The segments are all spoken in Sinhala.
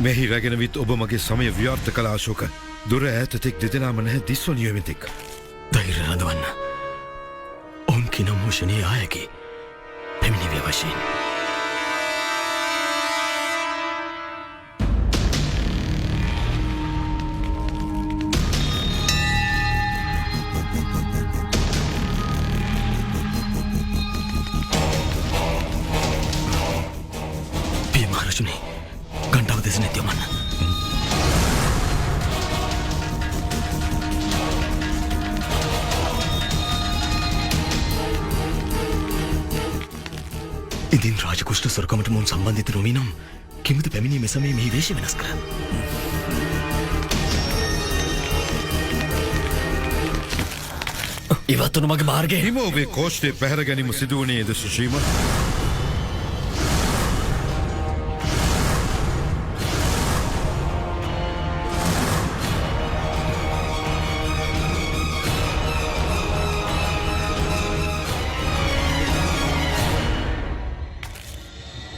මෙහි රැගෙන විත් ඔබ මගේ සමය ව්‍යාර්ථ කළ අශෝක. දුර ඈත තෙක් දෙදෙනාම නැහැ දිස්වනියවෙන් තෙක්. ධෛර්ය රඳවන්න. ඔවුන් කිනම් මොෂණී ආයකි. පැමිණිවිය වශයෙන්. පිය මහරජුනි, ගණ්ඩාව දෙස නැතිවමන්න. ඉදින් රාජකුෂ්ට සොරකමට මුන් සම්බන්ධිත නොවී නම් කිමති පැමිණීම සමයේ මෙහි වේශ වෙනස් කර. ඉවත් වුණු මගේ මාර්ගය. හිම ඔබේ කෝෂ්ටේ පැහැර ගැනීම සිදුවනේද සුශීම?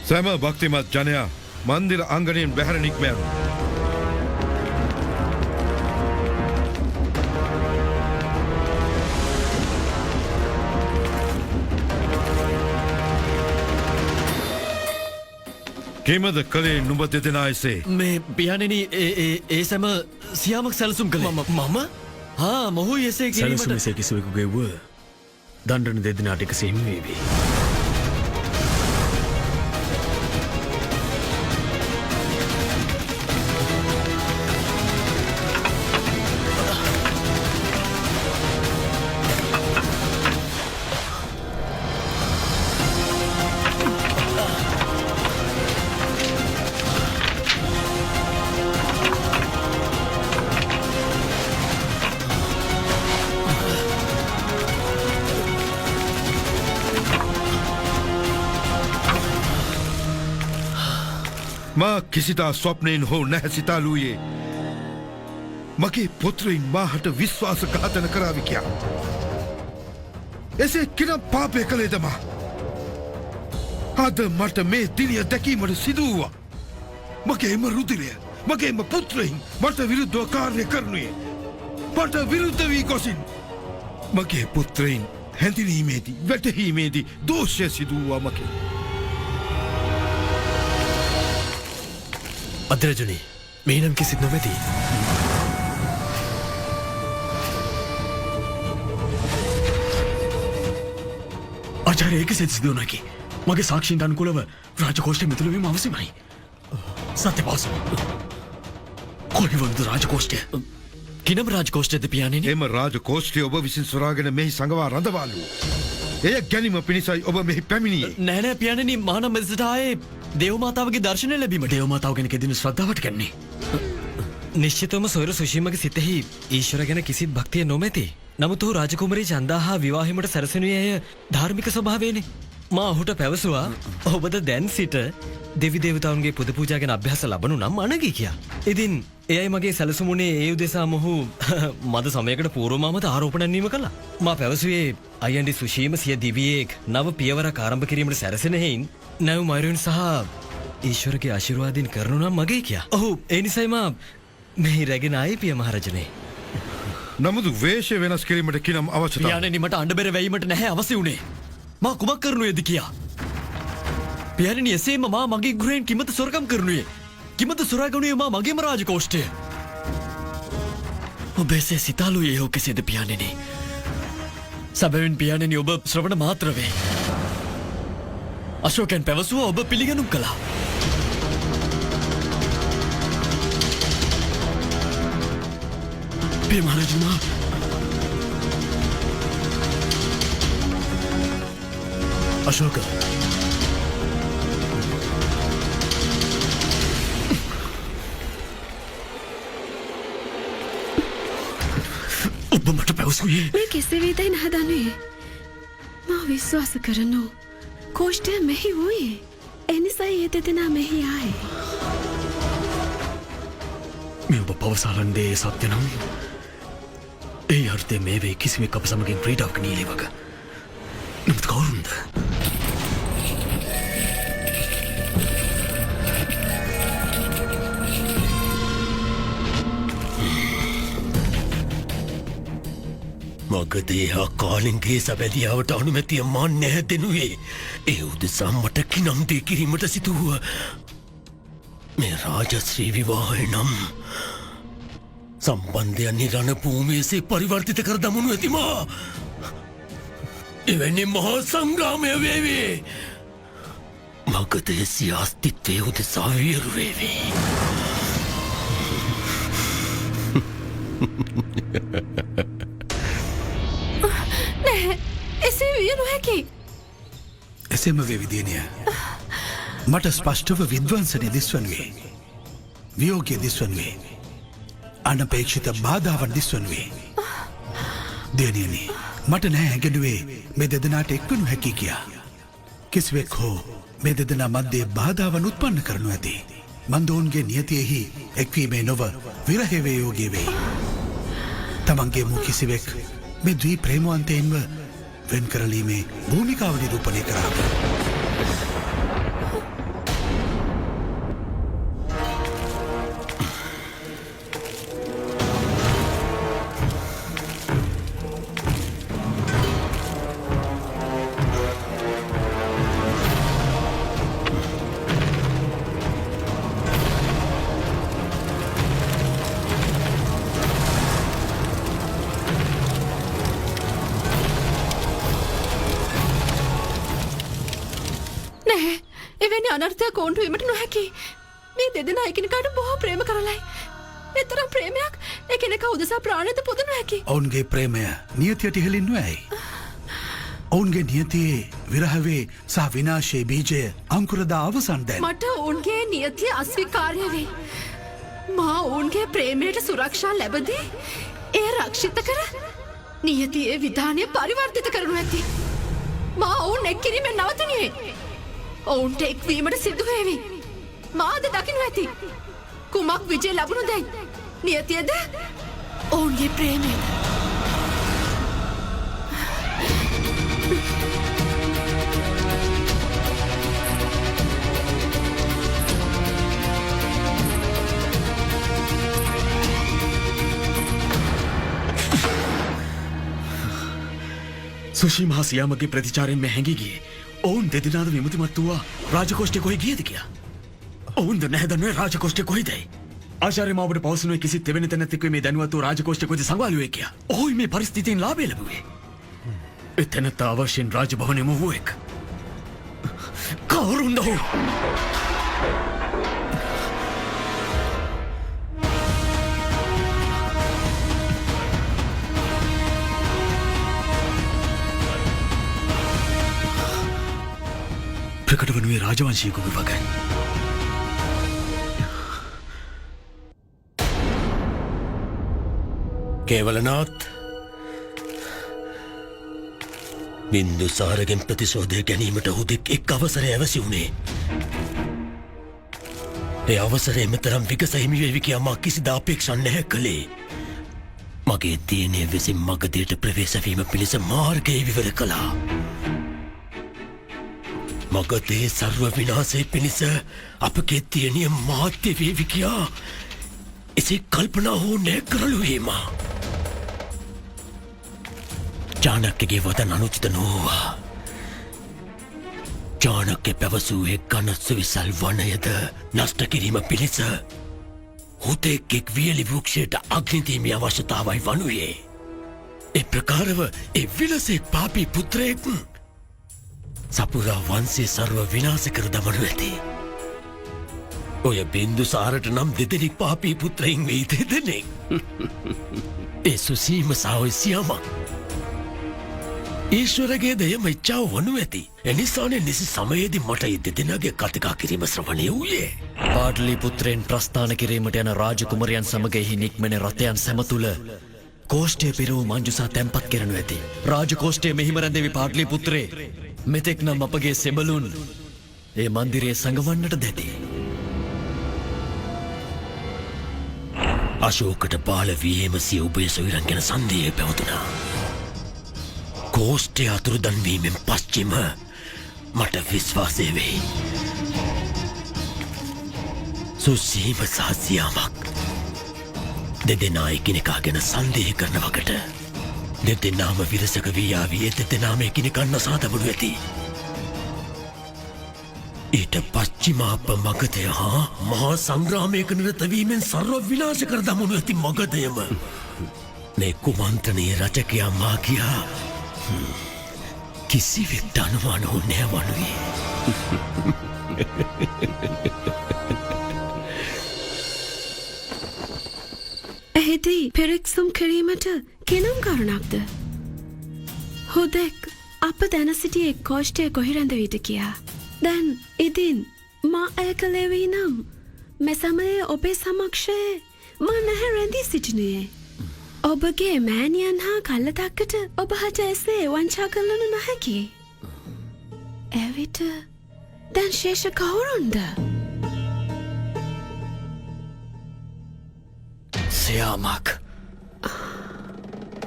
සෑම භක්තිමත් ජනයා මන්දිර අංගණයෙන් බැහැර නික්ම යනු. කීමද කළේ නුඹ දෙදෙනා එසේ? මේ පියාණෙනි ඒ සැම සියාමක් සැලසුම් කළේ මම? හා මොහු එසේ කිරීමට සැලසුම් එසේ කිසිවෙකුගේ වුව දණ්ඩන දෙදෙනාට එකසේ හිමි වේවි. මා කිසිදා ස්වප්නයෙන් හෝ නැහැ සිතාලූයේ මගේ පුත්‍රයින් මාහට විශ්වාස ඝාතන කරාවි කියා. එසේ කිනම් පාපය කළේද මා? අද මට මේ දිනය දැකීමට සිදු වූවා. මගේම රුධිරය, මගේම පුත්‍රයින් මට විරුද්ධව කාර්ය කරනුයේ. මට විරුද්ධ වී ගොසින් මගේ පුත්‍රයින් හැඳිනීමේදී වැටහීමේදී දෝෂය සිදු වූවා මගේ. අධරජනී, මේ නම් කිසිත් නොමැති. ආචාර්ය ඒකසෙත් සිදු නොහැකි. මගේ සාක්ෂීන්ට අනුකූලව රාජකෝෂ්ඨය මිතුළු වීම අවශ්‍යමයි. සත්‍ය පාස. කොහෙවද රාජකෝෂ්ඨය? කිනම් රාජකෝෂ්ඨයද පියාණෙනි? එම රාජකෝෂ්ඨය ඔබ විසින් සොරාගෙන මෙහි සංගවා රඳවාලු. එය ගැනීම පිණිසයි ඔබ මෙහි පැමිණියේ. නෑ නෑ පියාණෙනි, මා නම් මෙදෙසට ආයේ දේවමාතාවගේ දර්ශනය ලැබීම. දේවමාතාව ගැන කෙදින ශ්‍රද්ධාවට කන්නේ. නිශ්චිතවම සොයුර සුශීමගේ සිතෙහි ඊශ්වර ගැන කිසිත් භක්තිය නොමැති. නමුත් ඔහු රාජකුමරී චන්දා හා විවාහයමට සැරසෙනුයේ ඇය ධාර්මික ස්වභාවයෙනි. මා ඔහුට පැවසුවා ඔබද දැන් සිට දෙවි දේවතාවුන්ගේ පුද පූජා ගැන අභ්‍යාස ලබනු නම් අනගී කියා. ඉතින් එයයි මගේ සැලසුමුනේ ඒ උදෙසා මොහු මද සමයකට පූර්වමාමත ආරෝපණයීම කළා. මා පැවසුවේ අයන්ඩි සුශීම සිය දිවියෙක් නව පියවරක් ආරම්භ කිරීමට සැරසෙන හේයින් නැව් මයුරින් සහ ඊශ්වරගේ ආශිර්වාදයෙන් කරනු නම් මගේ කියා. ඔහු ඒ නිසයි මා මෙහි රැගෙන ආයේ පිය මහරජනේ. නමුත් වේශය වෙනස් කිරීමට කිනම් අවශ්‍යතාවය. පියාණෙනි, මට අඬබෙර වැයීමට නැහැ අවශ්‍ය වුණේ. මා කුමක් කරනුයේද කියා. පියාණෙනි, එසේම මා මගේ ගෘහයෙන් කිමත සොරකම් කරනුයේ. කිමත සොරාගනුයේ මා මගේම රාජකෝෂ්ඨය. ඔබ එසේ සිතාලුයේ හෝ කෙසේද පියාණෙනි? සැබවින් පියාණෙනි, ඔබ ශ්‍රවණ මාත්‍ර වේ. අශෝකයන් පැවසුවා ඔබ පිළිගැනුම් කළා. පිය මහරජතුමා, අශෝක, ඔබ මට පැවසුවේ මේ කෙසේ වේදයි නහදනුයේ. මා විශ්වාස කරනු කෝෂ්ඨය මෙහි වූයේ. එනිසයි ඒ දෙදෙනා මෙහි ආයේ. මේ ඔබ පවසාලන් දේ සත්‍ය නම් ඒ අර්ථය මේ වේ කිසිවෙක් අප සමගින් ක්‍රීඩාවක නීලේ වග. නමුත් කවුරුන්ද? මගදේ හා කාලින්ගේ සබැදියාවට අනුමැතිය මන් නැහැ දෙනුවේ. ඒ උදෙසා මට කිනම්දේ කිරීමට සිදුව මේ රාජශ්‍රී විවාහය නම් සම්බන්ධයන්නේ රණ භූමියසේ පරිවර්තිත කර දමනු ඇතිමා. එවැනි මහා සංග්‍රාමය වේවේ. මගදේ සියාස්තිත්වය උදෙසා වියරු වේවේ. නෑ එසේ විය නොහැකි. එසෙම වෙවිදිනය මට ස්පෂ්ටව විද්වන්සනය දිස්වන්වේ. වියෝගය දිස්වන්වේ. අනපේක්ෂිත බාධාවන් දිස්වන්වේ. දෙනියනි මට නෑ ඇගෙනුවේ මේ දෙදනාට එක්වනු හැකි කියා. කිසිවෙක් හෝ මේ දෙදනා මධ්‍යයේ බාධාවන් උත්පන්න කරනු ඇති. මන්දෝන්ගේ නියතියෙහි එක්වීමේ නොව විරහවේ යෝගය වෙයි. තමන්ගේ මු කිසිවෙක් මේ ද්වී ප්‍රේමවන්තයෙන්ව වෙන් කරලීමේ භූමිකාව නිරූපණය කරාද. අනර්ථයක් ඔවුන්ට වීමට නොහැකි. මේ දෙදෙනා එකිනෙකාට බොහෝ ප්‍රේම කරලයි. එතරම් ප්‍රේමයක් එකිනෙකා උදෙසා ප්‍රාණයට පුදනු හැකි. ඔවුන්ගේ ප්‍රේමය නියතියට ඉහළින් නොයයි. ඔවුන්ගේ නියතියේ විරහවේ සහ විනාශයේ බීජය අංකුරදා අවසන් දැන්. මට ඔවුන්ගේ නියතිය අස්වීකාර්ය වේ. මා ඔවුන්ගේ ප්‍රේමයට සුරක්ෂා ලැබදී එය රක්ෂිත කර නියතියේ විධානය පරිවර්තිත කරනු ඇති. මා ඔවුන් එක් කිරීමෙන් නවතිනුයේ. ඔවුන්ට එක්වීමට සිදුවේවි. මාද දකිනු ඇති. කුමක් විජය ලබනු දැයි. නියතියද ඔවුන්ගේ ප්‍රේමයද. සුෂී මහ සියාමගේ ප්‍රතිචාරයෙන් මෙ හැඟී ගියේ. ඔවුන් දෙදෙනාද විමුතිමත් වූවා රාජකෝෂ්ඨය කොහේ ගියද කියා. ඔවුන්ද නැහැ දන්නුවේ රාජකෝෂ්ඨය කොහෙදයි. ආචාර්ය මාවඩ පවසනුවේ කිසිත් දෙවෙනි තැනැත්තෙක් මේ දැනුවත් වූ රාජකෝෂ්ඨය කොහෙද සංවාලුවේ කියා. ඔහුයි මේ පරිස්ථිතියෙන් ලාභය ලැබුවේ. එතැනත්තා අවශ්‍යයෙන් රාජභවනෙම වූවෙක්. කවුරුන්ද ඔහු? ප්‍රකට වනුවේ රාජවංශීකුගේ වගයි. කේවලනාත් බින්දුසාරගෙන් ප්‍රතිශෝධය ගැනීමට හුදෙක් එක් අවසරය ඇවසි වුණේ. ඒ අවසරය මෙතරම් විගස හිමිවේවි කියා මා කිසිදා අපේක්ෂා නැහැ කළේ. මගේ තියනය විසින් මගදයට ප්‍රවේශවීම පිණිස මාර්ගය විවර කළා. මගදේ සර්ව විනාසය පිණිස අපගේ තියනිය මාත්‍ය වේවි කියා එසේ කල්පනා හෝ නෑ කරලුවීමා. ජානක්‍යගේ වදන් අනුචිත නොවවා. ජානක්‍ය පැවසූයේ ගනත්සු විසල් වනයද නෂ්ට කිරීම පිණිස හුතෙක්ෙක් වියලි වෘක්ෂයට අග්නිතීමේ අවශ්‍යතාවයි වනුයේ. ඒ ප්‍රකාරව ඒ විලසෙක් පාපී පුත්‍රයෙක් සපුරා වන්සේ සර්ව විනාශ කර දමනු ඇති. ඔය බින්දුසාරට නම් දෙදෙනෙක් පාපී පුත්‍රයින් වෙයි දෙදෙනෙක්. ඒ සුසීම සාවයි සියාමක්. ඊශ්වරගේ දෙයම ඉච්ඡාව වනු ඇති. එනිසානේ නිසි සමයේදී මට ඒ දෙදෙනාගේ කතිකා කිරීම ශ්‍රවණය වූයේ. පාටලි පුත්‍රයන් ප්‍රස්ථාන කිරීමට යන රාජකුමරයන් සමග එහි නික්මෙන රථයන් සැම තුළ කෝෂ්ඨය පෙරූ මංජුසා තැන්පත් කරනු ඇති. රාජකෝෂ්ඨය මෙහිම රැඳෙවි පාටලි පුත්‍රේ. මෙතෙක් නම් අපගේ සෙබළුන් ඒ මන්දිරයේ සඟවන්නට දැති. අශෝකට බාල වීම සිය උභය සොයුරන් ගැන සන්දේහය පැවතුණා. කෝෂ්ඨය අතුරුදන්වීමෙන් පශ්චිම මට විශ්වාසය වෙයි. සුසීම සහ සියාමක් දෙදෙනා එකිනෙකා ගැන සන්දේහ කරන වකට දෙදෙනාම විරසක වීයාවී දෙදෙනාම එකිනෙක නසාතබනු ඇති. ඊට පච්චිමාප මගධය හා මහා සංග්‍රාමයක නිරතවීමෙන් සර්ව විනාශ කර දමනු ඇති මගධයම. මේ කුමන්ත්‍රණයේ රචකයා මා කියා කිසිවෙක්ට අනුමාන වූ නෑ වනුයේ. එහිදී පෙරෙක්සුම් කිරීමට කෙනම් කරුණක්ද? හුදෙක් අප දැන සිටියේ කෝෂ්ටය කොහිරැඳ විට කියා. දැන් ඉදින් මා ඇය කළේවී නම් මෙ සමයේ ඔබේ සමක්ෂයේ මා නැහැ රැඳී සිටිනුයේ. ඔබගේ මෑණියන් හා කල්ලතක්කට ඔබ හට එසේ වංචා කරලනු නොහැකි. එවිට දැන් ශේෂ කවුරුන්ද? සයාමක්.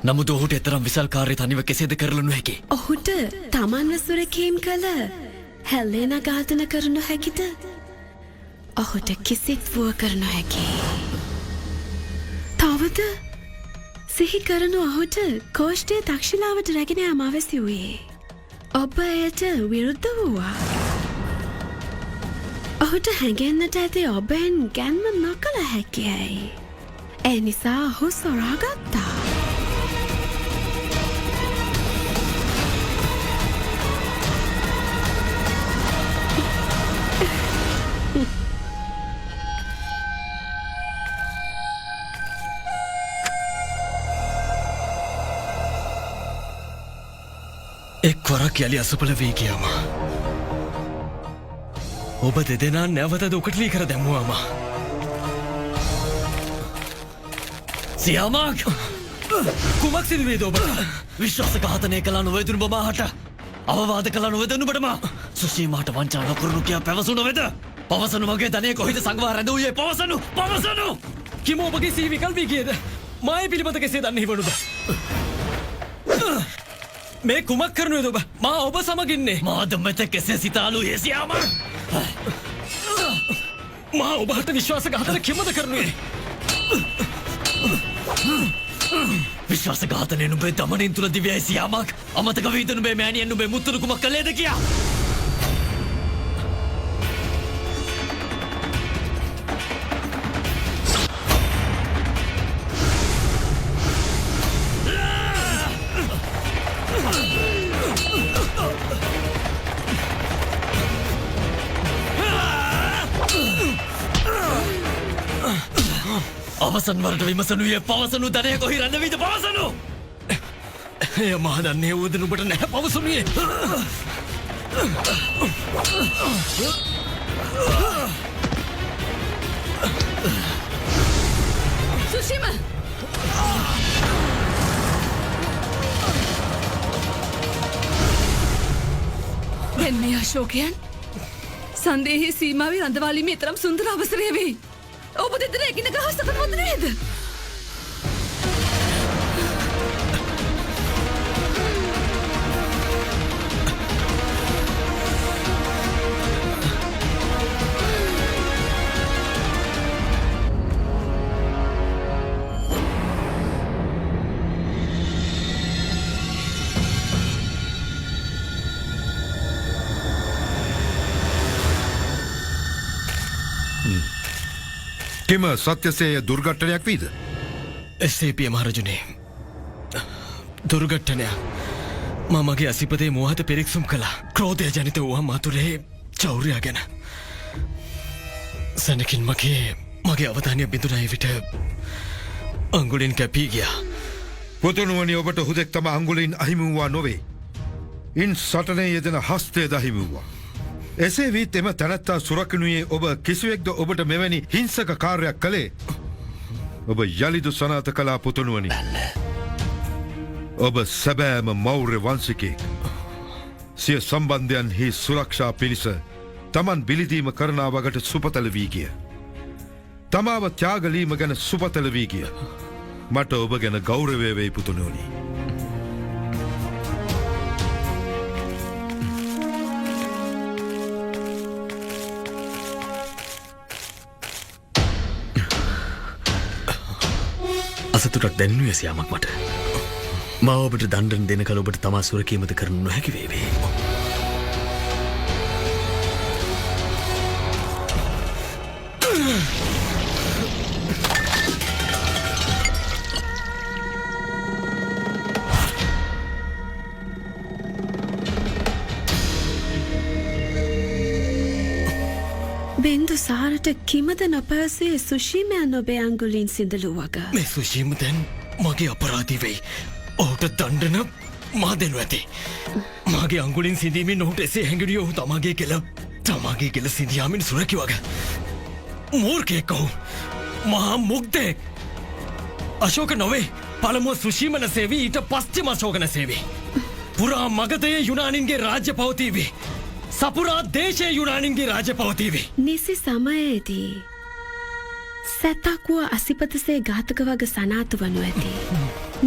නමුත් ඔහුට එතරම් විසල් කාර්ය තනිව කෙසේද කරලනු හැකි? ඔහුට තමන්ව සුරකීම් කළ හැල්ලේන ඝාතන කරනු හැකිද? ඔහුට කිසිත් වුව කරනු හැකි. තවද සිහි කරනු ඔහුට කෝෂ්ටය තක්ෂිලාවට රැගෙන යාම අවැසි වූයේ. ඔබ එයට විරුද්ධ වූවා. ඔහුට හැඟෙන්නට ඇති ඔබෙන් ගැන්ම නොකළ හැකියයි. ඒ නිසා ඔහු සොරාගත්තා. එක් වරක් යළි අසුපල වී කියම. ඔබ දෙදෙනා නැවත දුකටලී කර දැමුවාම. සියාමක් කුමක් සිදුවේද ඔබ? විශ්වාස ඝාතනය කළා නොවේදුණු බමාහට අවවාද කළා නොවේදුණුබටම සුශීමාට වංචා නොකරනු කියා පැවසුණු වෙද? පවසනු මගේ ධනය කොහිද සංගවා රැඳවූයේ? පවසනු! කිම ඔබගේ සිහි විකල් වී ගියේද? මාය පිළිබඳ කෙසේ දන්නේ වනුද? මේ කුමක් කරනුවද ඔබ? මා ඔබ සමගින්නේ. මාද මෙත කෙසේ සිතාලු සියාමක්? මා ඔබට විශ්වාස ඝාතන කිමද කරනුවේ? විශ්වාස ඝාතනය නුඹේ දමනින් තුල දිව්‍යයි සියාමක්. අමතක වීද නුඹේ මෑණියන් නුඹේ මුතුළු කුමක් කළේද කියා? අවසන් වරට විමසනුයේ පවසනු ධනය කොහි රැඳවීද? පවසනු! එය මා දන්නේ වූද නුඹට නැහැ පවසනුයේ. සුෂිම! දැන් මේ අශෝකයන් සන්දේහි සීමාවේ රඳවාලීමේ තරම් සුන්දර අවසරය වෙයි. ඔබ දෙදෙනා එකිනෙක හා සතුටුමත් නේද? කිම සත්‍යසේය දුර්ඝටනයක් වීද? එසේපිය මහරජුනේ දුර්ඝටනයක්. මා මගේ අසිපතේ මෝහත පෙරෙක්සුම් කළා. ක්‍රෝධය ජනිත වූ මාතුරේ චෞර්යය ගැන. සැනකින් මගේ අවධානය බිඳුනා විට අංගුලින් කැපී ගියා. පුතුණුවනි, ඔබට හුදෙක් තම අංගුලින් අහිමි වූවා නොවේ. ඉන් සටනේ යෙදෙන හස්තයද අහිමි වූවා. එසේ වීත් එම තැනැත්තා සුරකිනුයේ ඔබ කිසිවෙක්ද ඔබට මෙවැනි හිංසක කාර්යයක් කළේ? ඔබ යළිදු සනාත කලා පුතුණුවනි. ඔබ සැබෑම මෞර්ය වංශිකයෙක්. සිය සම්බන්ධයන්හි සුරක්ෂා පිණිස තමන් බිලිදීම කරනා වගට සුපතල වී ගිය. තමාව ත්‍යාගලීම ගැන සුපතල වී ගිය. මට ඔබ ගැන ගෞරවය වෙයි පුතුණුවනි. අසතුටක් දැන්නුවේ සියාමක් මට. මා ඔබට දණ්ඩන දෙනකල ඔබට තමා සුරකීමද කරනු නොහැකි වේවි. බින්දු සාරට කිමද නොපැවසේ සුශීමයන් ඔබේ අංගුලින් සිඳලූ වග. මේ සුශීම දැන් මගේ අපරාධී වෙයි. ඔහුට දණ්ඩන මා දෙනු ඇති. මගේ අංගුලින් සිඳීමෙන් ඔහුට එසේ හැඟිණිය ඔහු තමාගේ කෙල සිඳියාමෙන් සුරකි වග. මූර්ඛයෙක් ඔහු. මහා මුග්ධයෙක්. අශෝක නොවේ. පළමුව සුශීමන සේවී ඊට පස්චිම අශෝකන සේවී. පුරා මගධයේ යුනානින්ගේ රාජ්‍ය පවතිවි. සපුරා දේශයේ යුනානින්ගේ රාජ්‍ය පවතිවි. නිසි සමයේදී සැතක්වුව අසිපතසේ ඝාතක වග සනාතු වනු ඇති.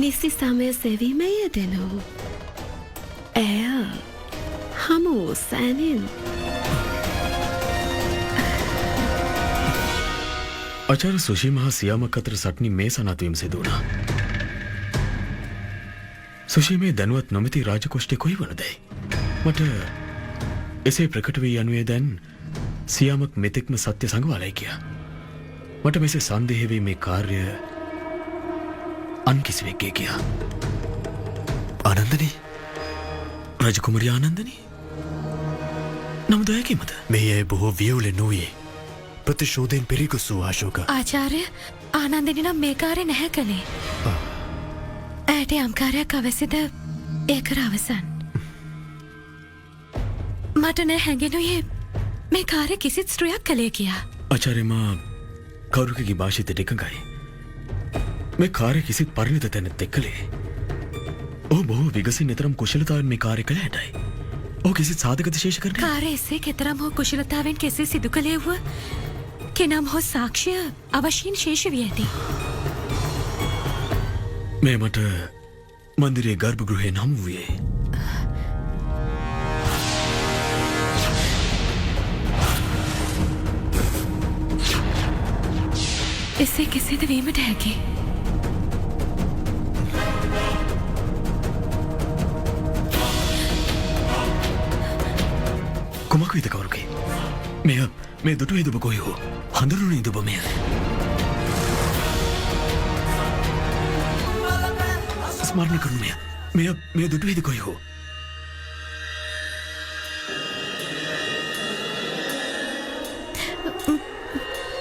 නිසි සමය සෙවීමය දෙනු. ඇය හමු සෑනින් අචාර සුශීම හා සියාමක් අතර සටනි මේ සනාතුවීම සිදුවනා. සුශීමේ දැනුවත් නොමැති රාජකොෂ්ටය කොයි වනදැයි. මට එසේ ප්‍රකට වී යනුවේ දැන් සියාමක් මෙතෙක්ම සත්‍ය සංගවාලයි කියා. මට මෙසේ සන්දේහවී මේ කාර්ය අන් කිසිවෙක්ගේ කියා. ආනන්දනී රජකුමරි ආනන්දනී නමුද ඇකිමද මේ අය බොහෝ වියවුලෙ නොවේ ප්‍රතිශෝධයෙන් පිරිකුස්සූ ආශෝක. ආචාර්ය ආනන්දනි නම් මේ කාර්ය නැහැ කළේ. ඇයට යම්කාරයක් අවැසිද ඒ කර අවසන්. මට නෑ හැඟෙනුයේ මේ කාර්ය කිසිත් ස්ත්‍රියක් කළේ කියා. ආචාර්යමා කවුරුකගේ භාෂිතයට එකඟයි. මේ කාර්ය කිසිත් පරිණත තැනත් එක්කලේ. ඔහු බොහෝ විගසින් නිතරම් කුශලතාවෙන් මේ කාර්ය කළ හැටයි. ඔහු කිසිත් සාධක විශේෂ කරන්නේ කාර්ය එසේ කෙතරම් හෝ කුශලතාවෙන් කෙසේ සිදු කළේ වුව කෙනම් හෝ සාක්ෂිය අවශ්‍යයෙන් ශේෂ වී ඇති. මේ මට මන්දිරයේ ගර්භගෘහයෙන් හමු වූයේ. එසේ කෙසේද වීමට හැකි. කුමක් විද කවරුකේ මේ දුටුවේ දුබ කොයි හෝ හඳුරුණේ දුබ මෙය. ස්මරණ කරනු මේ දුටුවේද කොයි හෝ.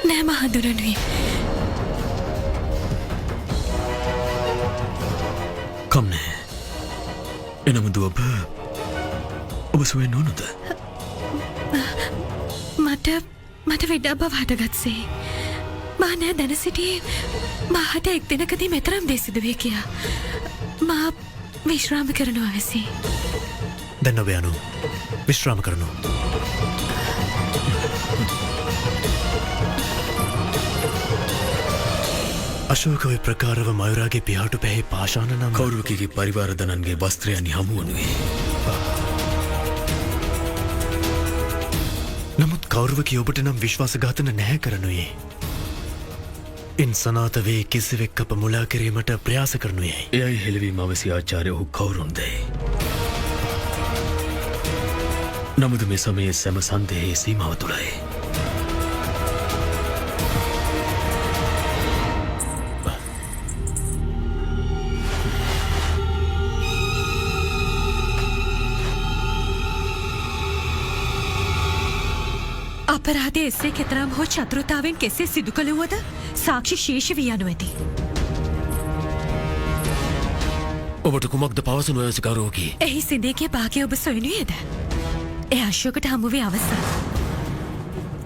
නෑම හඳුරනුයි. කම්නෑ එනමුද ඔබ සුවෙන් නොනොද. මට විඩා බව හටගත්සේ. මා නෑ දැන සිටියේ මාහට එක් දෙනකදී මෙතරම් දෙසිදුවේ කියා. මා විශ්‍රාම කරනු අවැසි. දැන් ඔබ යනු විශ්‍රාම කරනු. අශෝකව ප්‍රකාරව මයුරාගේ පියාටු පැහි පාශාන නම් කවුරුවකගේ පරිවාරධනන්ගේ වස්ත්‍රයනි හමුවනුවේ. නමුත් කවුරුවකි ඔබට නම් විශ්වාසඝාතන නැහැ කරනුයේ. ඉන් සනාත වේ කිසිවෙක් අප මුලා කිරීමට ප්‍රයාස කරනුයේ. එයයි හෙළවීම අවසි ආචාර්ය ඔහු කවුරුන්දයි. නමුද මේ සමයේ සැම සන්දේහයේ සීමාව තුළයි. අපරාධය එසේ කෙතරම් හෝ චතුරතාවෙන් කෙසේ සිදු කළවුවද සාක්ෂි ශේෂ වී යනු ඇති. ඔබට කුමක්ද පවසනු ඇසි කරුවකි. එහි සිඳේගේ භාගය ඔබ සොයනුයේද. එය අශෝකට හමුවේ අවසන්.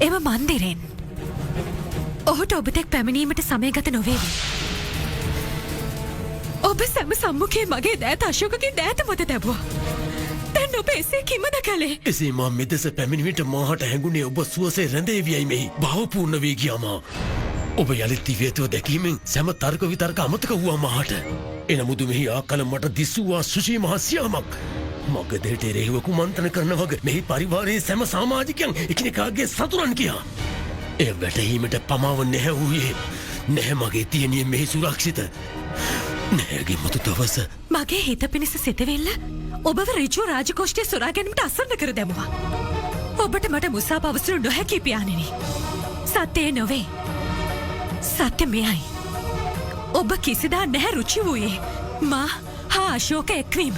එම මන්දිරෙන් ඔහුට ඔබතෙක් පැමිණීමට සමයගත නොවේවි. ඔබ සැම සම්මුඛයේ මගේ දෑත අශෝකගේ දෑත මත තැබුවා. දැන් ඔබ එසේ කිමද කළේ? එසේ මා මෙදෙස පැමිණිවිට මාහට හැඟුණේ ඔබ සුවසේ රැඳේවියයි මෙහි භාවපූර්ණ වී ගියාමා. ඔබ යළිත් දිව්‍යත්ව දැකීමෙන් සැම තර්ක විතර්ක අමතක වූවා මාහට. එනමුදු මෙහි ආකල මට දිස්සුවා සුශීම හා සියාමක්. මගධයට එරෙහිව කුමන්ත්‍රණ කරන වග මෙහි පරිවාරයේ සැම සමාජිකයන් එකිනෙකාගේ සතුරන් කියා. එය වැටහීමට පමාව නැහැ වූයේ. නැහැ මගේ තියනිය මෙහි සුරක්ෂිත. නැහැගේ මතු දවස මගේ හිත පිණිස සිතවෙල්ල ඔබව රිජු රාජකෝෂ්ටය සොරා ගැනීමට අසන්න කර දැමුවා. ඔබට මට මුසා පවසනු නොහැකි පියාණෙනි. සත්‍යය නොවේ. සත්‍ය මෙයයි. ඔබ කිසිදා නැහැ රුචි වූයේ මා හා අශෝක එක්වීම.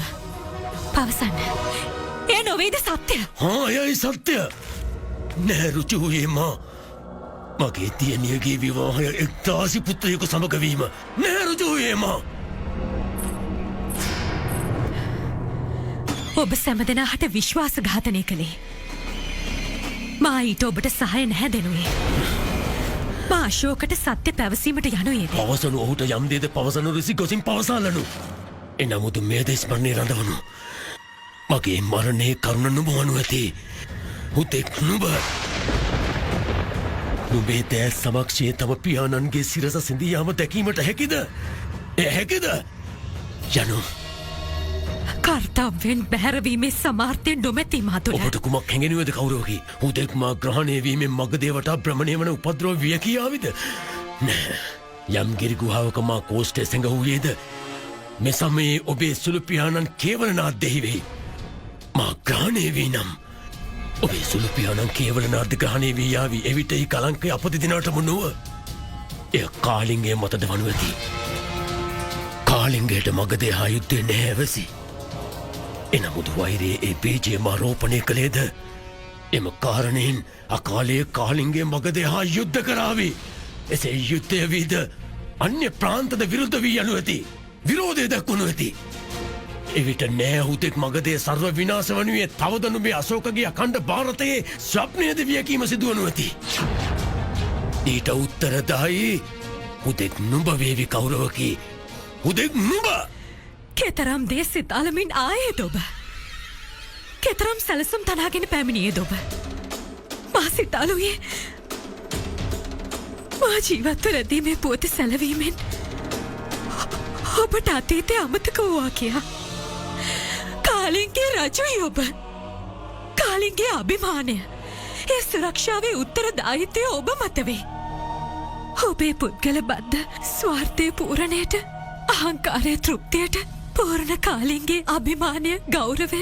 පවසන්න. එය නොවේද සත්‍ය? හා යයි සත්‍ය. නෑ රුචි වූයේ මා. මගේ තියනියගේ විවාහය එක්දාසි පුත්‍රයකු සමගවීම නෑ රුචි වූයේ මා. ඔබ සැමදෙනාහට විශ්වාස ඝාතනය කළේ. මා ඊට ඔබට සහය නැහැ දෙනුවේ. මා අශෝකට සත්‍ය පැවසීමට යනුයේද. පවසනු ඔහුට යම් දේද පවසනු රිසි ගොසින් පවසාලනු. එනමුතු මේ දෙස්මරණය රඳවනු. මගේ මරණය කරුණ නුඹ වනු ඇති. හුතෙක් නුඹ. නුඹේ දෑ සමක්ෂයේ තම පියාණන්ගේ සිරස සිඳියාම දැකීමට හැකිද? හැකිද? යනු. කර්තව්‍යෙන් බැහැරවීමේ සමාර්ථය නොමැති මා තුළ. ඔබට කුමක් හැඟෙනුවද කවුරෝකි? හුදෙක් මා ග්‍රහණය වීමෙන් මගදේවට භ්‍රමණය වන උපද්‍රව විය කියාවිද? නෑ. යම් ගිරි ගුහාවක මා කෝෂ්ඨය සැඟ වූයේද? මේ සමයේ ඔබේ සුළු පියාණන් කේවලනාත් දෙහි වෙයි. මා ග්‍රහණය වී නම් ඔබේ සුළු පියාණන් කේවලනාත් ග්‍රහණය වී යාවි. එවිට ඒ කලංකය අපදිදිනාටම නොව. එය කාලිංගයේ මතද වනු ඇති. කාලිංගයට මගදේ හා යුද්ධය නැහැවසි. එනමුදු වෛරයේ ඒ බීජය මා රෝපණය කළේද? එම කාරණයෙන් අකාලයේ කාලිංගේ මගදේ හා යුද්ධ කරාවි. එසේ යුද්ධය වීද අන්‍ය ප්‍රාන්තද විරුද්ධ වී යනු ඇති. විරෝධය දක්වනු ඇති. එවිට නෑ හුතෙක් මගදේ සර්ව විනාශ වනුයේ තවද නුඹේ අශෝකගේ අඛණ්ඩ භාරතයේ ස්වප්නයද වියකීම සිදුවනු ඇති. ඊට උත්තරදායි හුතෙක් නුඹ වේවි කෞරවකි. හුදෙක් නුඹ. කෙතරම් දේ සිතාලමින් ආයේද ඔබ? කෙතරම් සැලසුම් තනාගෙන පැමිණියේද ඔබ? මා සිතාලුයේ මා ජීවත්ව රැඳීමේ පුවත සැලවීමෙන් ඔබට අතීතය අමතක වූවා කියා. කාලින්ගේ රජුයි ඔබ. කාලින්ගේ අභිමානය. ඒ සුරක්ෂාවේ උත්තරදායිත්වය ඔබ මත වේ. ඔබේ පුද්ගල බද්ධ ස්වාර්ථයේ පූරණයට අහංකාරය තෘප්තියට පූර්ණ කාලින්ගේ අභිමානය ගෞරවය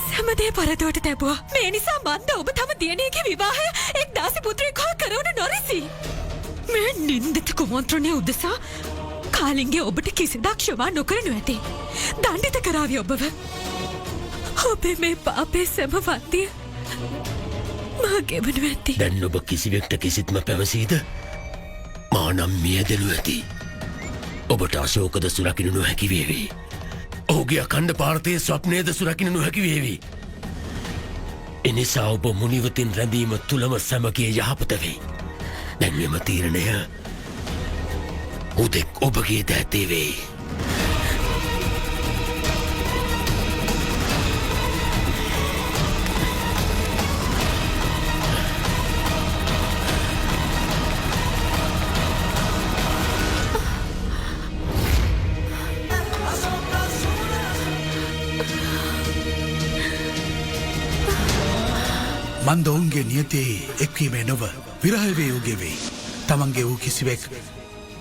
සැමදේ පරදෝට තැබුවා. මේ නිසා මන්ද ඔබ තම දියණියගේ විවාහය එක් දාසි පුත්‍රයෙක් හා කරවන නොරිසි. මේ නින්දිත කුමන්ත්‍රණය උදෙසා කාලින්ගේ ඔබට කිසිදා ක්ෂමා නොකරනු ඇති. දණ්ඩිත කරාවි ඔබව. ඔබේ මේ පාපේ සැම වන්දිය මා ගෙවනු ඇති. දැන් ඔබ කිසිවෙක්ට කිසිත්ම පැවසීද? මා නම් මියදෙනු ඇති. ඔබට අශෝකද සුරකිනු නොහැකි වේවි. ඔහුගේ අඛණ්ඩ භාරතයේ ස්වප්නයද සුරකිනු නොහැකි වේවි. එනිසා ඔබ මුනිවතින් රැඳීම තුලම සැමගේ යහපත වෙයි. දැන් මෙම තීරණය හුදෙක් ඔබගේ දෑතේ වෙයි. මන්ද ඔවුන්ගේ නියතේ එක්වීමේ නොව විරහවේ යෝගේ වෙයි. තමන්ගේ වූ කිසිවෙක්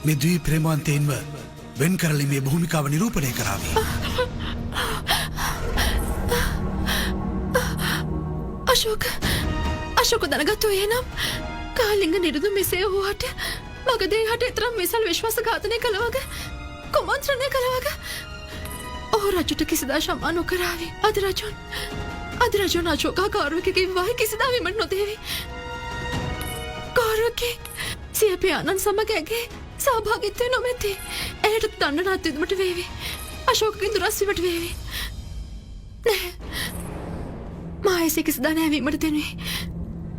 මේ ද්වී ප්‍රේමවන්තයින්ව වෙන් කරලීමේ භූමිකාව නිරූපණය කරාවි. අශෝක දැනගත්තු එහෙනම් කාලිංග නිරුදු මෙසේ වූහට මගදේ හට එතරම් මෙසල් විශ්වාස ඝාතනය කළ වග කුමන්ත්‍රණය කළ වග ඔහු රජුට කිසිදා ශමා නොකරාවි. අද රජුන් අශෝකා කෞරවකගේ විවාහය කිසිදා විමට නොදේවි. කෞරවකේ සිය පියාණන් සමග ඇගේ සහභාගිත්වය නොමැති. ඇයට දණ්ඩනාත් විදමට වේවි. අශෝකකින් දුරස් වීමට වේවි. නැහැ. මා එසේ කිසිදා නැවීමට දෙනුයි.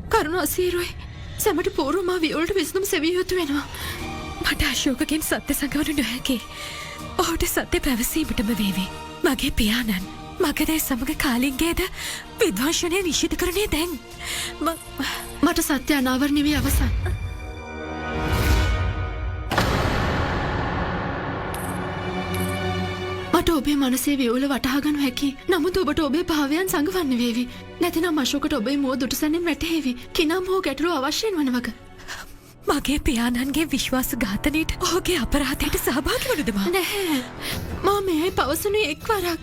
කරුණ අසීරුයි. සැමට පූර්ව මා වියවලට විසඳුම් සෙවිය යුතු වෙනවා. මට අශෝකකින් සත්‍ය සංගවනු නොහැකි. ඔහුට සත්‍ය පැවසීමටම වේවි. මගේ පියාණන් මගදේ සමග කාලින්ගේද විද්වංශනය නිශ්චිත කරනේ දැන්. මට සත්‍ය අනාවරණය වී අවසන්. මට ඔබේ මනසේ වේවුල වටහාගනු හැකි. නමුත් ඔබට ඔබේ භාවයන් සංගවන්න වේවි. නැතිනම් අශෝකට ඔබේ මුව දුටුසැනින් වැටහෙවි. කිනම් හෝ ගැටලුව අවශ්‍යයෙන් වන වග. මගේ පියාණන්ගේ විශ්වාස ඝාතනයට ඔහුගේ අපරාධයට සහභාගී වනුද මා? නැහැ. මා මෙයයි පවසනුයේ එක්වරක්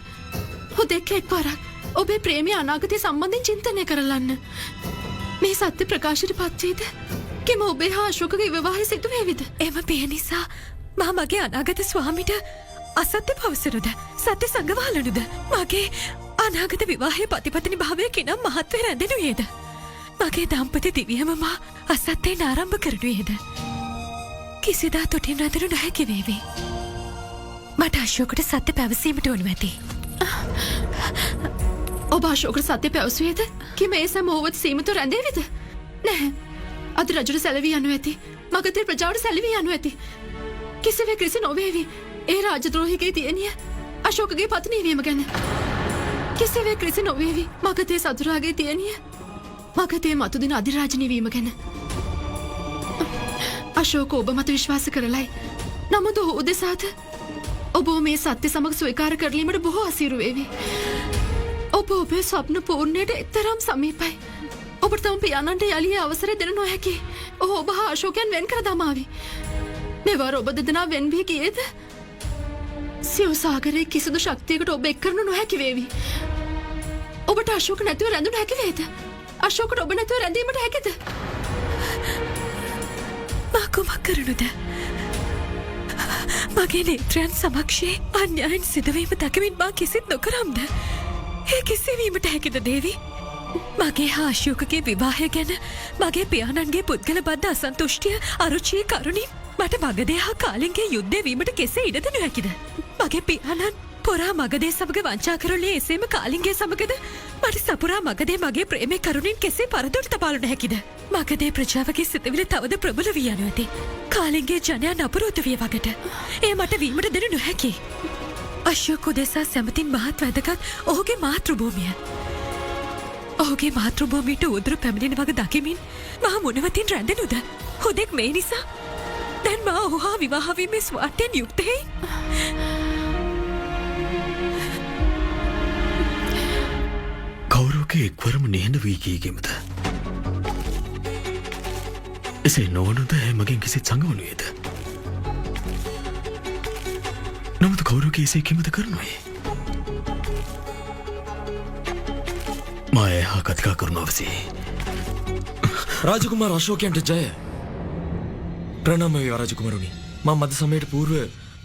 හොදෙක් එක්වරක් ඔබේ ප්‍රේමය අනාගතය සම්බන්ධයෙන් චින්තනය කරලන්න. මේ සත්‍ය ප්‍රකාශයට පත්වේද කෙම ඔබේ හා අශෝකගේ විවාහය සිදුවේවිද? එම පිය නිසා මා මගේ අනාගත ස්වාමිට අසත්‍ය පවසනුද සත්‍ය සඟවාලනුද මගේ අනාගත විවාහය පතිපතිනි භාවය කිනම් මහත්වය රැඳෙනුයේද මගේ දම්පති දිවියම මා අසත්‍යයෙන් ආරම්භ කරනුයේද කිසිදා තොටින් රැඳෙනු නොහැකි වේවි. මට අශෝකට සත්‍ය පැවසීමට ඕනු ඇති. ඔබ අශෝකට සත්‍ය පැවසුවේද කිම ඒ සැම ඕවත් සීමතු රැඳේවිද? නැහැ. අද රජුට සැලවී යනු ඇති. මගතේ ප්‍රජාවට සැලවී යනු ඇති. කිසිවෙක් රිසි නොවේවි. ඒ රාජද්‍රෝහිගේ දියණිය අශෝකගේ පත්නී වීම ගැන. කිසිවෙක් රිසි නොවේවි. මගතේ සතුරාගේ දියණිය මගතේ මතුදින අධිරාජනී වීම ගැන. අශෝක ඔබ මත විශ්වාස කරලයි. නමුත් ඔහු උදෙසාද ඔබ මේ සත්‍ය සමග ස්වීකාර කරලීමට බොහෝ අසීරු වේවි. ඔබ ඔබේ ස්වප්න පූර්ණයට එතරම් සමීපයි. ඔබට තම පියාණන්ට යළියේ අවසරය දෙන නොහැකි. ඔහු ඔබ හා අශෝකයන් වෙන් කර දමාවි. මෙවර ඔබ දෙදෙනා වෙන් වී ගියේද? සිව් සාගරයේ කිසිදු ශක්තියකට ඔබ එක් කරනු නොහැකි වේවි. ඔබට අශෝක නැතිව රැඳුණු හැකි වේද? අශෝකට ඔබ නැතිව රැඳීමට හැකිද? මා කුමක් කරනුද? මගේ නේත්‍රයන් සමක්ෂයේ අන්‍යයන් සිදුවීම දකිමින් මා කිසිත් නොකරම්ද? ඒ කිසිවීමට හැකිද දේවි? මගේ හා අශෝකගේ විවාහය ගැන මගේ පියාණන්ගේ පුද්ගල බද්ධ අසන්තුෂ්ටිය අරුචිය කරුණින් මට මගදේ හා කාලින්ගේ යුද්ධය වීමට කෙසේ ඉඩ දෙනු හැකිද? මගේ පියාණන් පොරා මගදේ සමග වංචා කරන්නේ එසේම කාලින්ගේ සමගද? මට සපුරා මගදේ මගේ ප්‍රේමේ කරුණින් කෙසේ පරදොට තබාලු නැහැකිද? මගදේ ප්‍රජාවගේ සිතවිලි තවද ප්‍රබල වී යනු ඇති. කාලින්ගේ ජනයන් අපරෝධ විය වගට. එය මට වීමට දෙනු නොහැකි. අශෝක උදෙසා සැමතින් මහත් වැදගත් ඔහුගේ මාතෘභූමිය. ඔහුගේ මාතෘභූමියට උදුරු පැමිණෙන වග දකිමින් මා මුණවතින් රැඳෙනුද? හොදෙක් මේ නිසා දැන් මා ඔහු හා විවාහ වීමේ ස්වාර්ථයෙන් යුක්තයි. කවුරුගේ එක්වරම නිහඬ වී කීගෙමද? එසේ නොවනුද ඇය මගෙන් කිසිත් සඟවනුයේද? නමුත් කවුරුගේ එසේ කිමද කරනුයේ? මා ඇය හා කතිකා කරනු අවසී. රාජකුමාර අශෝකයන්ට ජය. ප්‍රණාම වේවා රජකුමරුනි. මා මද සමයට పూర్ව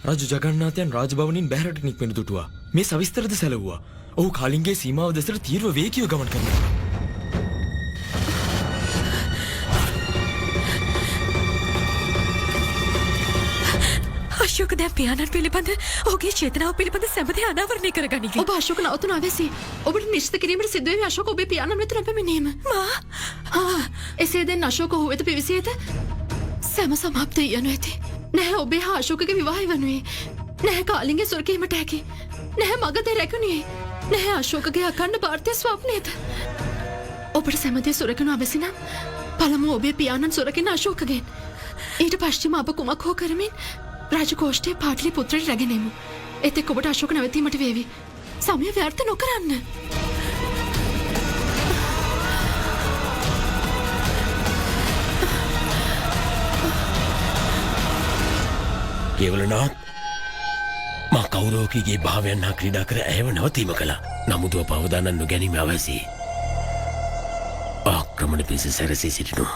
රජු ජගන්නාථයන් රාජභවනින් බැහැරට නික්මෙන දුටුවා. මේ සවිස්තරද සැලවුවා. ඔහු කාලින්ගේ සීමාව දෙසට තීර්ව වේගීව ගමන් කරනවා. අශෝක දැන් පියාණන් පිළිබඳ ඔහුගේ චේතනාව පිළිබඳ සැමදේ අනාවරණය කරගනිවි. ඔබ අශෝක නවතුන අවැසි. ඔබට නිශ්චිත කිරීමට සිදුවේවි අශෝක ඔබේ පියාණන් වෙත නොපැමිණීම. එසේ දැන් අශෝක ඔහු වෙත පිවිසියද? සැම සමාප්ත යනු ඇති. නැහැ ඔබේ හා අශෝකගේ විවාහය වනුයේ. නැහැ කාලින්ගේ සුරකීමට හැකි. නැහැ මගදේ රැකුණියේ. නැහැ අශෝකගේ අඛණ්ඩ භාරතීය ස්වප්නයද. ඔබට සැමදේ සුරකනු අවැසි නම් පළමුව ඔබේ පියාණන් සුරකින අශෝකගෙන්. ඊට පශ්චිම අප කුමක් හෝ කරමින් රාජකෝෂ්ඨයේ පාටලි පුත්‍රට රැගෙනෙමු. එතෙක් ඔබට අශෝක නැවතීමට වේවි. සමය ව්‍යර්ථ නොකරන්න. කේවලනාත් මා කවුරෝකීගේ භාවයන් හා ක්‍රීඩා කර ඇයව නවතීම කළා. නමුත් ඔබ අවදානම් නොගැනීම අවැසි. ආක්‍රමණ පිස සැරසී සිටිනු.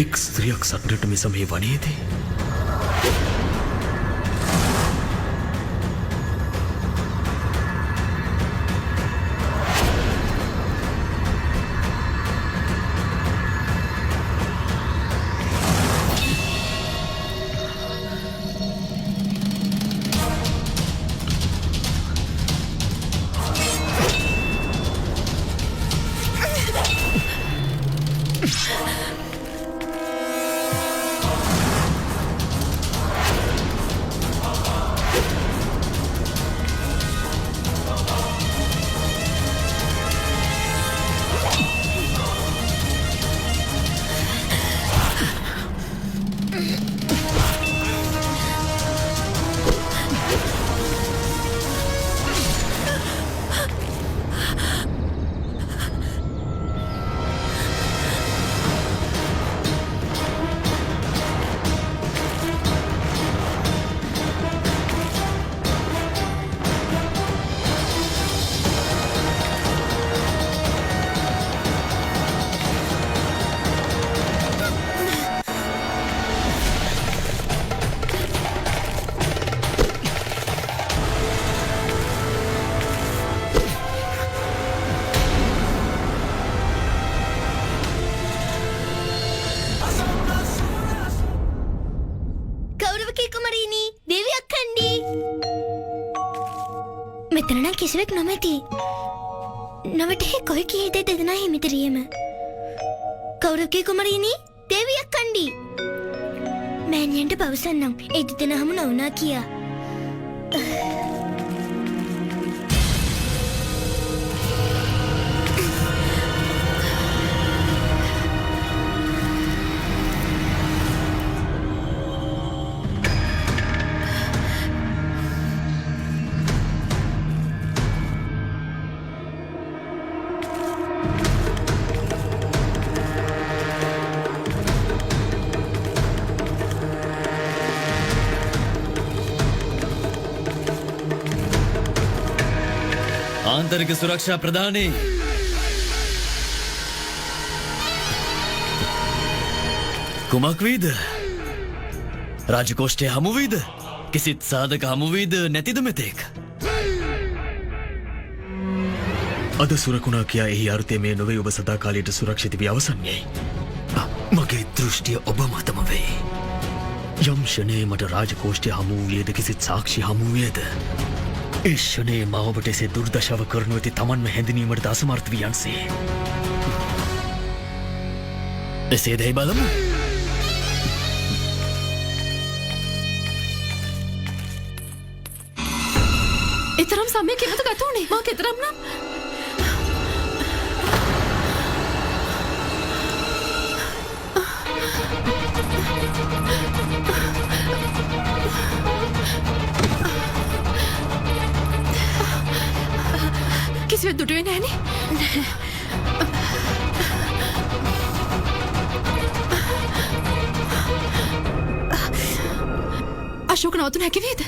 එක් ස්ත්‍රියක් සටනට මිස මේ වනයේදී මෙතන කිසිවෙක් නොමැති. නොවටෙහි කොයි කීයද දෙදෙනා හිමිතරියම. කෞරවකී කුමරීනි දේවියක් කණ්ඩි. මෑණියන්ට පවසන්නම් ඒ දෙදෙනා හමු නොවුනා කියා. ආන්තරික සුරක්ෂා ප්‍රධානී කුමක් වීද? රාජකෝෂ්ඨය හමු වීද? කිසිත් සාධක හමු වීද නැතිද මෙතෙක්? අද සුරකුණා කියා එහි අර්ථය මේ නොවේ ඔබ සදාකාලයට සුරක්ෂිත වී අවසන්යයි. මගේ දෘෂ්ටිය ඔබ මතම වේ. යම් ෂණයේ මට රාජකෝෂ්ඨය හමු වූයේද කිසිත් සාක්ෂි හමු වූයේද? ඒ ෂණයේ මා ඔබට එසේ දුර්දශාව කරනු ඇති තමන්ම හැඳිනීමට අසමර්ථ වී යන්සේ. එසේ දැයි බලමු. එතරම් සමය කෙමත ගත වුණේ මා කෙතරම් නම් කිසිවෙත් දුටුවේ නෑනේ. අශෝක නවතුන හැකි වේද?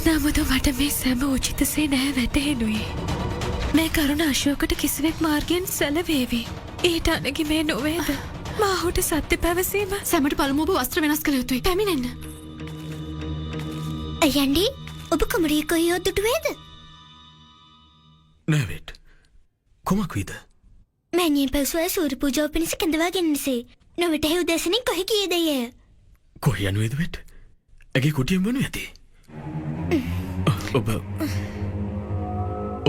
නමුත් මට මේ සැම උචිතසේ නෑ වැටහෙනුයි. මේ කරුණ අශෝකට කිසිවෙක් මාර්ගයෙන් සැලවේවි. ඊට අනගි මේ නොවේද? මාහුට සත්‍ය පැවසීම සැමට පළමුව ඔබ වස්ත්‍ර වෙනස් කළ යුතුයි. පැමිණෙන්න. අයන්ඩි ඔබ කුමරිය කොයියෝ දුටුවේද? නෑවෙට් කුමක් වීද? මෑණියන් පැවසුවා සූර්ය පූජාව පිණිස කැඳවා ගැනීමසේ. නොවටෙහි උදැසනින් කොහි ගියේද ඇය? කොහේ යනුවේද වෙට්? ඇගේ කුටියෙන් වනු ඇති. ඔබ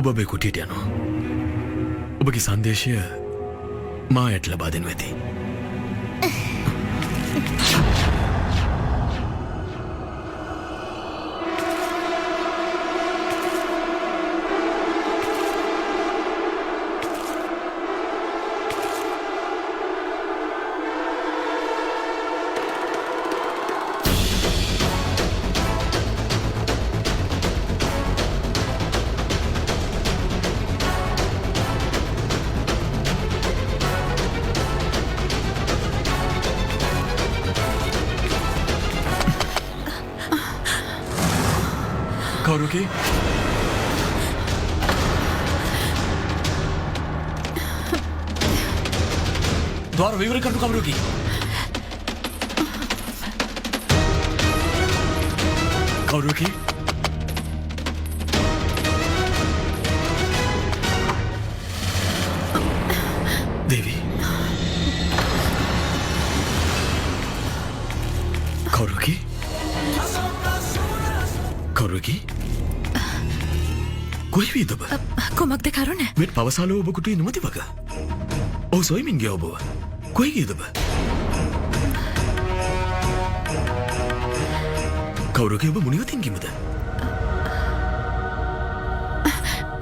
ඔබේ කුටියට යනවා. ඔබගේ සංදේශය මා යට ලබා දෙනු ඇති. කවුරුකි? ද්වාර විවර කරනු කවුරුකි? කවුරුකි? දේවී. කවුරුකි? කවුරුකි? කොයි වීද ඔබ? කුමක්ද කරුණ? වෙත් පවසාලෝ ඔබ කුටුවේ නොමැති වග. ඔව් සොයමින් ගියා ඔබව. කොයි ගියද ඔබ? කවුරුකි ඔබ මුනිවතින් ගිමද?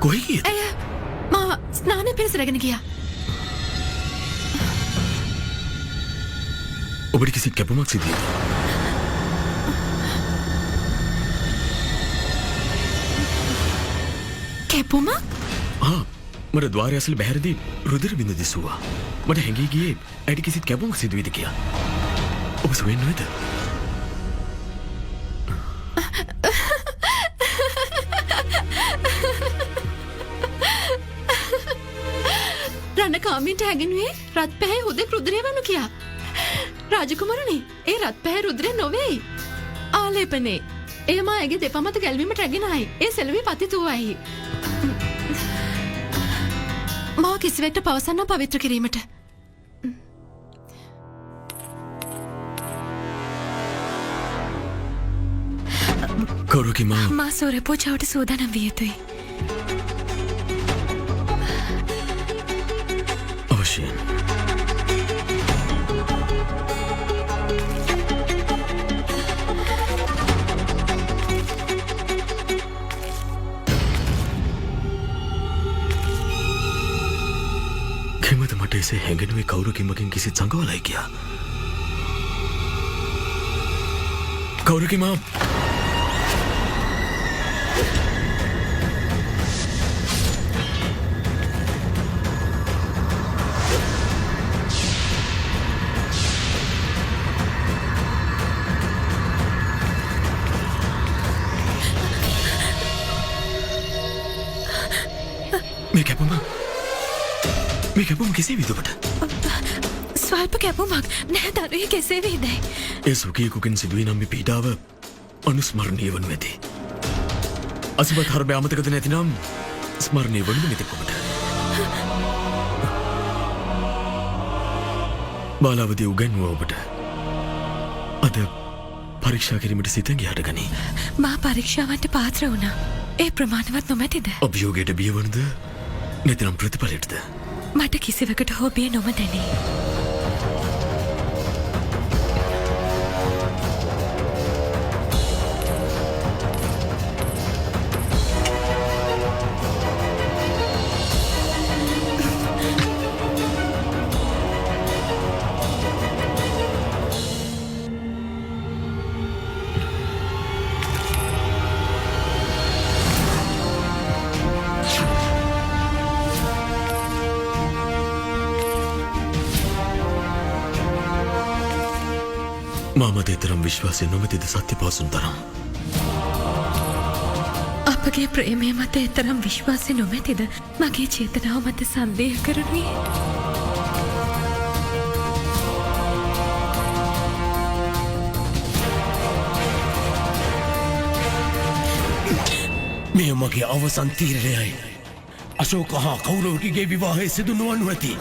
කොයි ගියද? ඇය මා ස්නානය පිණිස රැගෙන ගියා. ඔබට කිසි කැපුමක් සිදු වේද? කැපුමක්? මට ද්වාරය ඇසල බැහැරදී රුධිර බිඳ දිස්සුවා. මට හැඟී ගියේ ඇයට කිසිත් කැපුමක් සිදු වේද කියලා. ඔබ සොයන්නේ නැද්ද? රණකාමින්ට හැගෙනුවේ රත් පැහැ හුදෙක් රුධිරය වනු කියා. රාජකුමරනි, ඒ රත් පැහැ රුධිරය නොවේයි. ආලේපනේ. එය මා ඇගේ දෙපා මත ගැල්වීමට රැගෙනයි. ඒ සෙලවී පතිත වූවයි. මා කිසිවෙක්ට පවසන්නම් පවිත්‍ර කිරීමට. කවුරුකි මා? මා සෝර පූජාවට සූදානම් විය යුතුයි. අවශ්‍යයෙන්. කෙමද මට එසේ හැඟෙනුවේ කවුරුකිමකින් කිසිත් සංගවලයි කියා. කවුරුකි මා? මේ කැපුම කෙසේ වේද ඔබට? ස්වල්ප කැපුමක් නැහැ දරුවේ කෙසේ වේදයි. ඒ සුඛියකුකින් සිදුවී නම් මේ පීඩාව අනුස්මරණීය වනු ඇති. අසිබත් හරබය අමතකද නැතිනම් ස්මරණීය වනු මෙතෙක් ඔබට. බාලාවදී උගන්වුවා ඔබට. අද පරීක්ෂා කිරීමට සිතෙන් ගියාට ගනී. මා පරීක්ෂාවන්ට පාත්‍ර වුණා. ඒ ප්‍රමාණවත් නොමැතිද? අභියෝගයට බිය වනද නැතිනම් ප්‍රතිඵලයටද? මට කිසිවකට හෝ බිය නොම දැනේ. මාමත එතරම් විශ්වාසය නොමැතිද සත්‍ය පාසුන් තරම්? අපගේ ප්‍රේමය මත එතරම් විශ්වාසය නොමැතිද මගේ චේතනාව මත සන්දේහ කරනුයේ? මෙය මගේ අවසන් තීරණයයි. අශෝක හා කෞරවගේ විවාහය සිදු නොවනු ඇති.